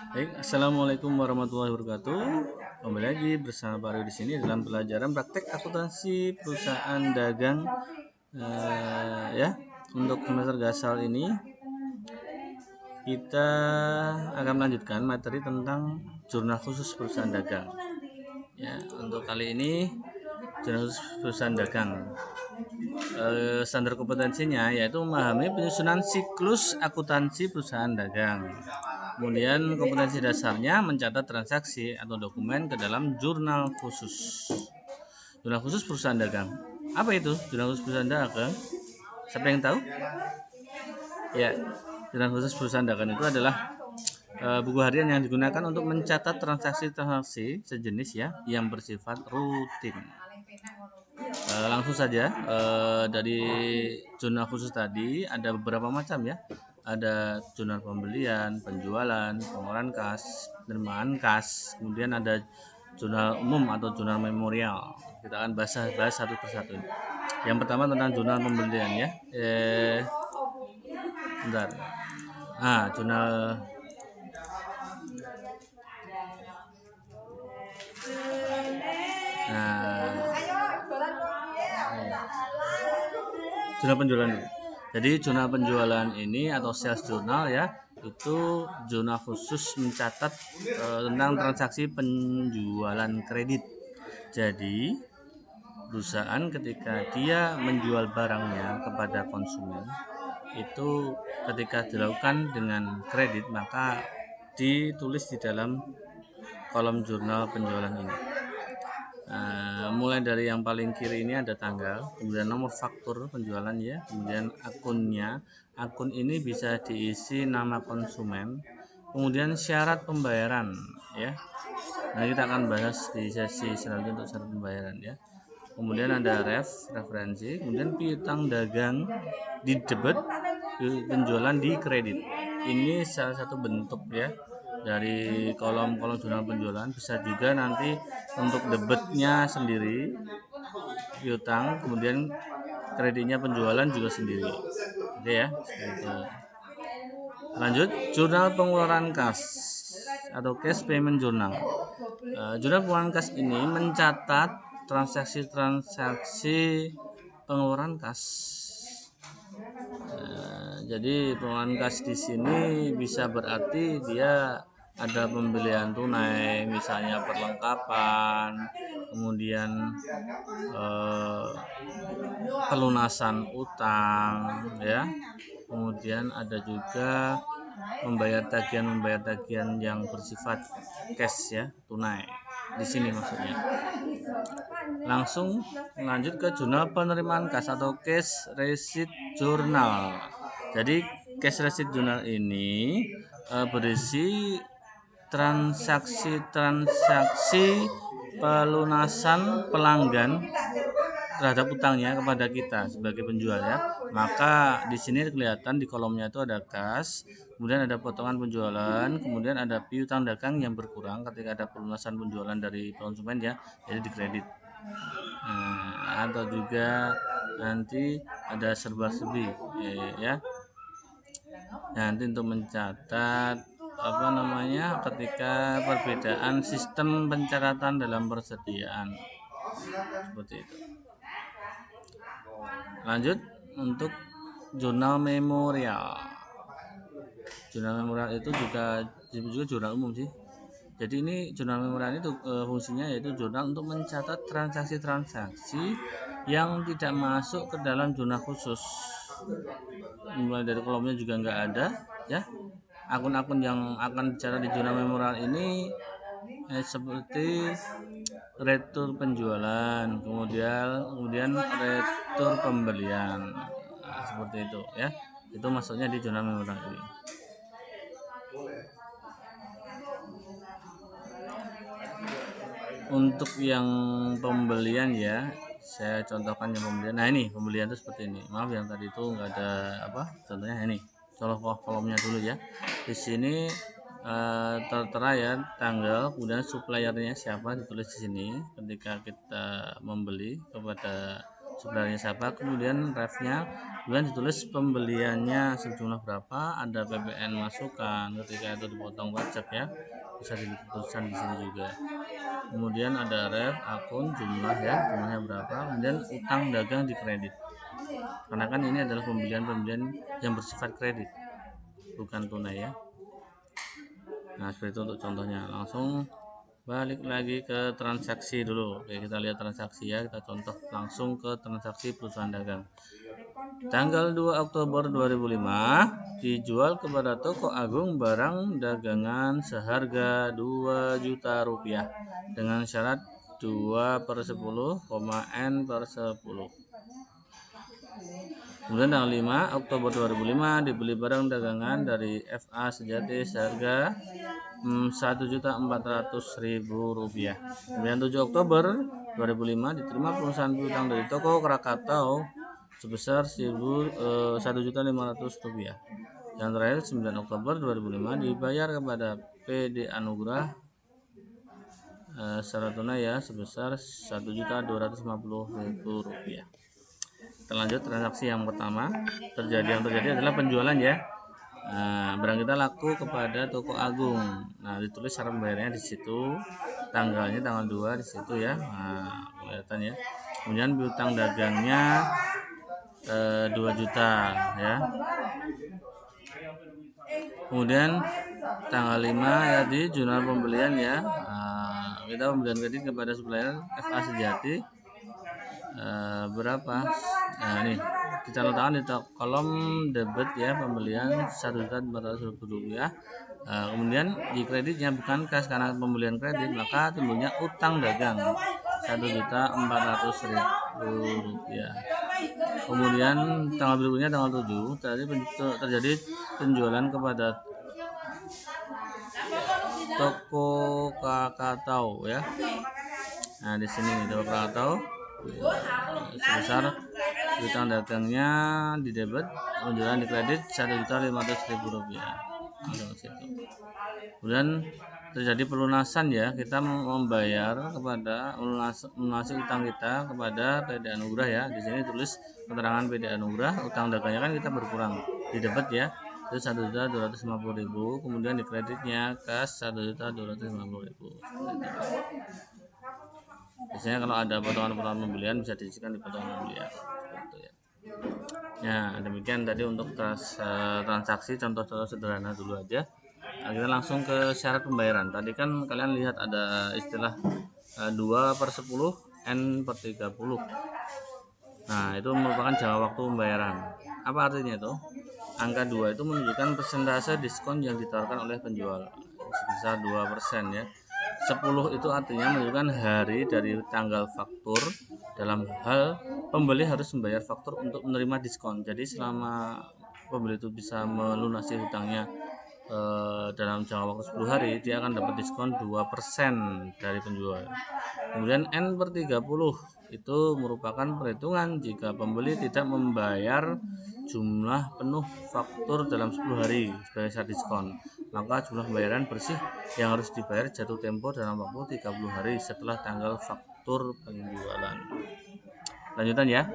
Baik, assalamualaikum warahmatullahi wabarakatuh. Kembali lagi bersama Pak Rio di sini dalam pelajaran praktek akuntansi perusahaan dagang ya. Untuk semester gasal ini kita akan melanjutkan materi tentang jurnal khusus perusahaan dagang. Ya, untuk kali ini jurnal khusus perusahaan dagang. Standar kompetensinya yaitu memahami penyusunan siklus akuntansi perusahaan dagang. Kemudian kompetensi dasarnya mencatat transaksi atau dokumen ke dalam jurnal khusus. Jurnal khusus perusahaan dagang. Apa itu jurnal khusus perusahaan dagang? Siapa yang tahu? Ya, jurnal khusus perusahaan dagang itu adalah buku harian yang digunakan untuk mencatat transaksi-transaksi sejenis ya yang bersifat rutin. Langsung saja dari jurnal khusus tadi ada beberapa macam ya. Ada jurnal pembelian, penjualan, pengeluaran kas, penerimaan kas, kemudian ada jurnal umum atau jurnal memorial. Kita akan bahas satu persatu. Yang pertama tentang jurnal pembelian ya. Bentar. Jurnal Nah, jurnal penjualan. Jadi jurnal penjualan ini atau sales journal ya, itu jurnal khusus mencatat tentang transaksi penjualan kredit. Jadi perusahaan ketika dia menjual barangnya kepada konsumen itu ketika dilakukan dengan kredit maka ditulis di dalam kolom jurnal penjualan ini. Mulai dari yang paling kiri ini ada tanggal, kemudian nomor faktur penjualan ya, kemudian akunnya. Akun ini bisa diisi nama konsumen, kemudian syarat pembayaran ya. Nah, kita akan bahas di sesi selanjutnya untuk syarat pembayaran ya. Kemudian ada referensi, kemudian piutang dagang di debit, penjualan di kredit. Ini salah satu bentuk ya dari kolom-kolom jurnal penjualan. Bisa juga nanti untuk debitnya sendiri piutang, kemudian kreditnya penjualan juga sendiri. Oke ya, itu. Lanjut, jurnal pengeluaran kas atau cash payment journal. Jurnal pengeluaran kas ini mencatat transaksi-transaksi pengeluaran kas. Jadi pengeluaran kas di sini bisa berarti dia ada pembelian tunai, misalnya perlengkapan, kemudian pelunasan utang, ya. Kemudian ada juga membayar tagihan yang bersifat cash ya, tunai. Di sini maksudnya. Langsung lanjut ke jurnal penerimaan kas atau cash receipt journal. Jadi cash receipt journal ini berisi transaksi pelunasan pelanggan terhadap utangnya kepada kita sebagai penjual ya. Maka di sini kelihatan di kolomnya itu ada kas, kemudian ada potongan penjualan, kemudian ada piutang dagang yang berkurang ketika ada pelunasan penjualan dari konsumen ya, jadi dikredit. Atau juga nanti ada serba-serbi ya. Nanti untuk mencatat ketika perbedaan sistem pencatatan dalam persediaan seperti itu. Lanjut untuk jurnal memorial. Jurnal memorial itu juga jurnal umum sih. Jadi ini jurnal memorial itu fungsinya yaitu jurnal untuk mencatat transaksi-transaksi yang tidak masuk ke dalam jurnal khusus. Mulai dari kolomnya juga nggak ada ya. Akun-akun yang akan dicatat di jurnal memorial ini seperti retur penjualan, kemudian retur pembelian, seperti itu ya. Itu masuknya di jurnal memorial ini. Untuk yang pembelian ya, saya contohkan yang pembelian. Nah ini pembelian itu seperti ini. Maaf yang tadi itu nggak ada contohnya ini. Colok kolomnya dulu ya. Di sini tertera ya tanggal, kemudian suppliernya siapa ditulis di sini ketika kita membeli kepada suppliernya siapa, kemudian refnya, kemudian ditulis pembeliannya sejumlah berapa, ada PPN masukan ketika itu dipotong pajak ya, bisa dituliskan di sini juga. Kemudian ada ref, akun, jumlah ya, jumlahnya berapa, kemudian utang dagang di kredit, karena kan ini adalah pembelian yang bersifat kredit, bukan tunai ya. Nah seperti itu untuk contohnya. Langsung balik lagi ke transaksi dulu. Oke, kita lihat transaksi ya, kita contoh langsung ke transaksi perusahaan dagang. Tanggal 2 Oktober 2005 dijual kepada Toko Agung barang dagangan seharga 2 juta rupiah dengan syarat 2/10, N/10. Kemudian tanggal 5 Oktober 2005 dibeli barang dagangan dari FA Sejati seharga Rp1.400.000. Kemudian 7 Oktober 2005 diterima perusahaan piutang dari Toko Krakatau sebesar Rp1.500.000. Yang terakhir 9 Oktober 2005 dibayar kepada PD Anugrah secara tunai ya sebesar Rp1.250.000. Kita lanjut transaksi yang pertama. Yang terjadi adalah penjualan ya. Barang kita laku kepada Toko Agung. Nah, ditulis syarat pembayarannya di situ, tanggalnya tanggal 2 di situ ya. Nah, kelihatan ya. Kemudian piutang dagangnya 2 juta ya. Kemudian tanggal 5 ya di jurnal pembelian ya. Kita pembelian kredit kepada supplier FA Sejati berapa? Nah, ini kita letakkan di kolom debit ya, pembelian Rp1.400.000. Kemudian di kreditnya bukan kas karena pembelian kredit, maka timbulnya utang dagang Rp1.400.000. Kemudian tanggal berikutnya tanggal 7 terjadi penjualan kepada Toko Krakatau ya. Nah, di sini Toko Krakatau sebesar piutang dagangnya di debit, penjualan di kredit Rp1.500.000. Kemudian terjadi pelunasan ya, kita membayar kepada melunasi utang kita kepada PD Anugrah ya. Di sini tulis keterangan PD Anugrah, utang dagangnya kan kita berkurang di debit ya, itu Rp1.250.000, kemudian di kreditnya kas Rp1.250.000. Biasanya kalau ada potongan-potongan pembelian bisa diisikan di potongan pembelian seperti itu ya. Ya, demikian tadi untuk transaksi contoh-contoh sederhana dulu aja. Nah, kita langsung ke syarat pembayaran. Tadi kan kalian lihat ada istilah 2/10, N/30. Nah, itu merupakan jangka waktu pembayaran. Apa artinya itu? Angka 2 itu menunjukkan persentase diskon yang ditawarkan oleh penjual sebesar 2% ya. 10 itu artinya menunjukkan hari dari tanggal faktur. Dalam hal pembeli harus membayar faktur untuk menerima diskon. Jadi selama pembeli itu bisa melunasi hutangnya dalam jangka waktu 10 hari, dia akan dapat diskon 2% dari penjual. Kemudian N/30 itu merupakan perhitungan jika pembeli tidak membayar jumlah penuh faktur dalam 10 hari sebagai syarat diskon, maka jumlah pembayaran bersih yang harus dibayar jatuh tempo dalam waktu 30 hari setelah tanggal faktur penjualan. Lanjutan ya.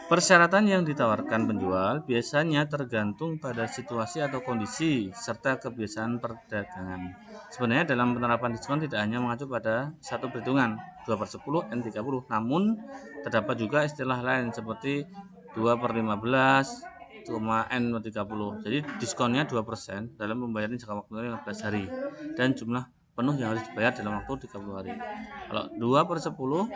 Persyaratan yang ditawarkan penjual biasanya tergantung pada situasi atau kondisi serta kebiasaan perdagangan. Sebenarnya dalam penerapan diskon tidak hanya mengacu pada satu perhitungan 2/10, N/30, namun terdapat juga istilah lain seperti 2/15, N/30. Jadi diskonnya 2% dalam pembayaran jangka waktu 15 hari dan jumlah penuh yang harus dibayar dalam waktu 30 hari. Kalau 2/10,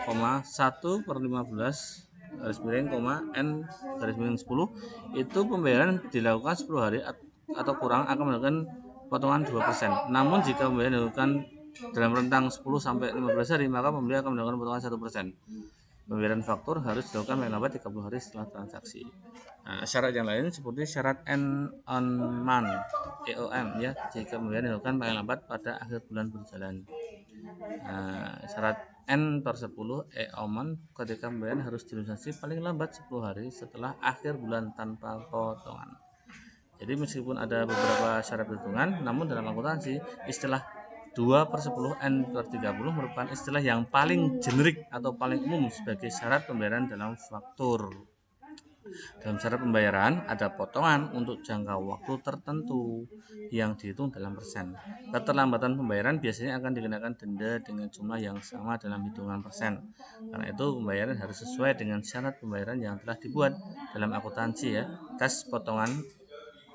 1/15 N/10 itu pembayaran dilakukan 10 hari atau kurang akan melakukan potongan 2%. Namun jika pembayaran dilakukan dalam rentang 10 sampai 15 hari, maka pembeli akan melakukan potongan 1%. Pembayaran faktur harus dilakukan paling lambat 30 hari setelah transaksi. Nah, syarat yang lain seperti syarat end on month (EOM) ya, jika pembayaran dilakukan paling lambat pada akhir bulan berjalan. Syarat N/10 (EOM) ketika pembayaran harus dilunasi paling lambat 10 hari setelah akhir bulan tanpa potongan. Jadi meskipun ada beberapa syarat perhitungan, namun dalam akuntansi istilah 2/10 N/30 merupakan istilah yang paling generik atau paling umum sebagai syarat pembayaran dalam faktur. Dalam syarat pembayaran ada potongan untuk jangka waktu tertentu yang dihitung dalam persen. Keterlambatan pembayaran biasanya akan dikenakan denda dengan jumlah yang sama dalam hitungan persen. Karena itu pembayaran harus sesuai dengan syarat pembayaran yang telah dibuat dalam akuntansi ya. Tes potongan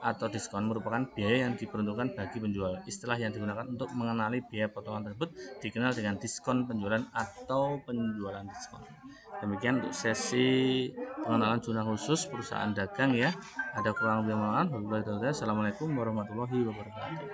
atau diskon merupakan biaya yang diperuntukkan bagi penjual. Istilah yang digunakan untuk mengenali biaya potongan tersebut dikenal dengan diskon penjualan atau penjualan diskon. Demikian untuk sesi pengenalan zona khusus perusahaan dagang ya. Ada kurang lebih mohon. Assalamualaikum warahmatullahi wabarakatuh.